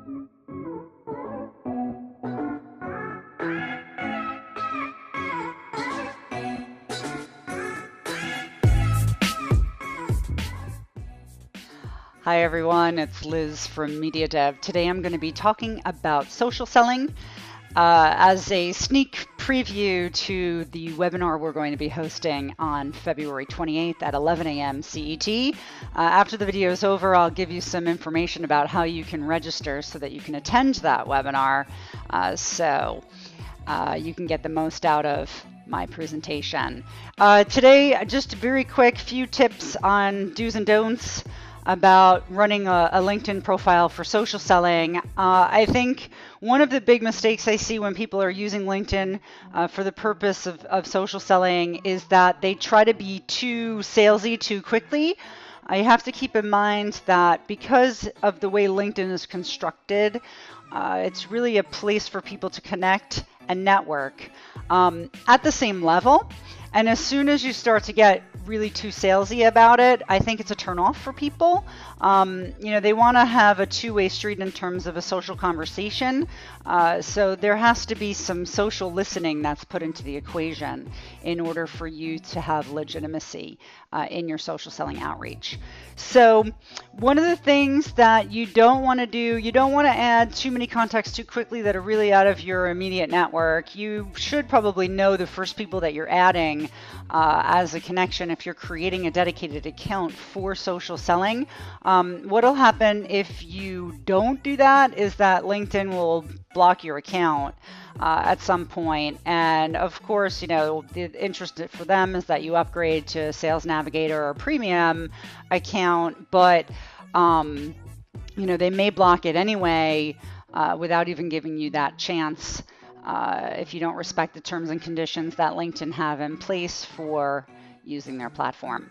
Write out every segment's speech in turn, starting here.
Hi everyone, it's Liz from Media Dev. Today I'm going to be talking about social selling as a sneak preview to the webinar we're going to be hosting on February 28th at 11 a.m. CET. After the video is over, I'll give you some information about how you can register so that you can attend that webinar so you can get the most out of my presentation. Today, just a very quick few tips on do's and don'ts about running a LinkedIn profile for social selling. I think one of the big mistakes I see when people are using LinkedIn for the purpose of social selling is that they try to be too salesy too quickly. You have to keep in mind that because of the way LinkedIn is constructed, it's really a place for people to connect and network at the same level. And as soon as you start to get really too salesy about it, I think it's a turnoff for people. They want to have a two-way street in terms of a social conversation. So there has to be some social listening that's put into the equation in order for you to have legitimacy in your social selling outreach. So one of the things that you don't want to do, you don't want to add too many contacts too quickly that are really out of your immediate network. You should probably know the first people that you're adding as a connection if you're creating a dedicated account for social selling. What'll happen if you don't do that is that LinkedIn will block your account at some point. And of course, the interest for them is that you upgrade to Sales Navigator or Premium account, but they may block it anyway without even giving you that chance if you don't respect the terms and conditions that LinkedIn have in place for using their platform.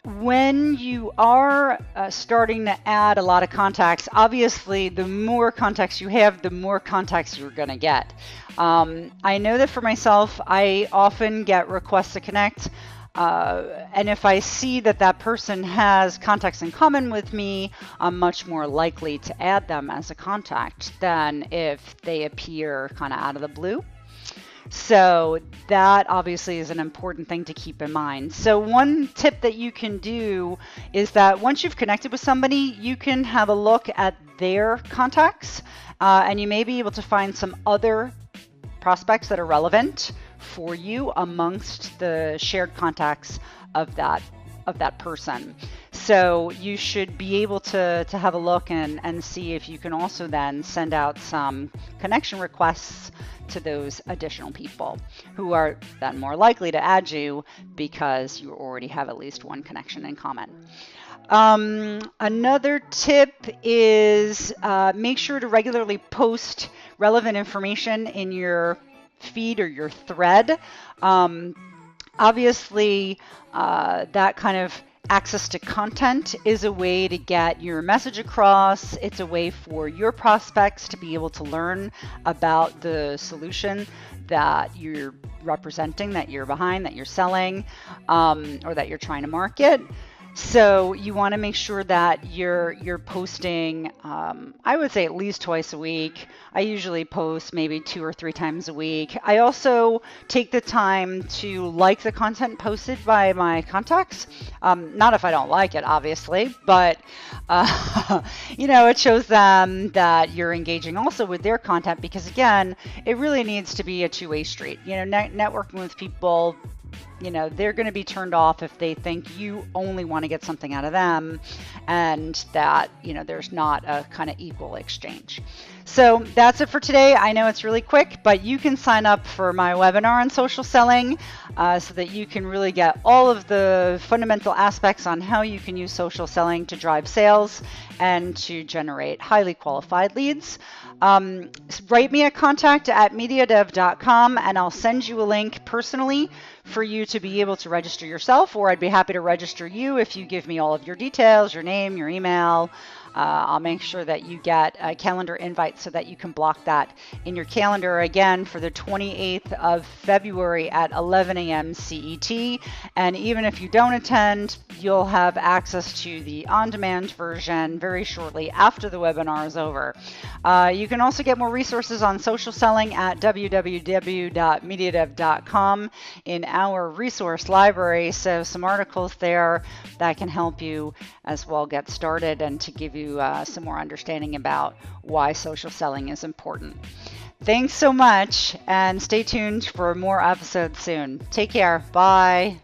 When you are starting to add a lot of contacts, obviously the more contacts you have, the more contacts you're going to get. I know that for myself, I often get requests to connect. And if I see that that person has contacts in common with me, I'm much more likely to add them as a contact than if they appear kind of out of the blue. So that obviously is an important thing to keep in mind. So one tip that you can do is that once you've connected with somebody, you can have a look at their contacts and you may be able to find some other prospects that are relevant for you amongst the shared contacts of that person. So you should be able to have a look and see if you can also then send out some connection requests to those additional people who are then more likely to add you because you already have at least one connection in common. Another tip is make sure to regularly post relevant information in your feed or your thread. Obviously, that kind of access to content is a way to get your message across. It's a way for your prospects to be able to learn about the solution that you're representing, that you're behind, that you're selling, or that you're trying to market. So you want to make sure that you're posting, I would say at least twice a week. I usually post maybe 2 or 3 times a week. I also take the time to like the content posted by my contacts. Not if I don't like it, obviously, but it shows them that you're engaging also with their content because, again, it really needs to be a two-way street. Networking with people, they're going to be turned off if they think you only want to get something out of them and that, there's not a kind of equal exchange. So that's it for today. I know it's really quick, but you can sign up for my webinar on social selling so that you can really get all of the fundamental aspects on how you can use social selling to drive sales and to generate highly qualified leads. Write me a contact at mediadev.com and I'll send you a link personally for you to be able to register yourself, or I'd be happy to register you if you give me all of your details, your name, your email, I'll make sure that you get a calendar invite so that you can block that in your calendar again for the 28th of February at 11 a.m. CET. And even if you don't attend, you'll have access to the on-demand version very shortly after the webinar is over. You can also get more resources on social selling at www.mediadev.com in our resource library. So some articles there that can help you as well get started and to give you some more understanding about why social selling is important. Thanks so much, and stay tuned for more episodes soon. Take care. Bye.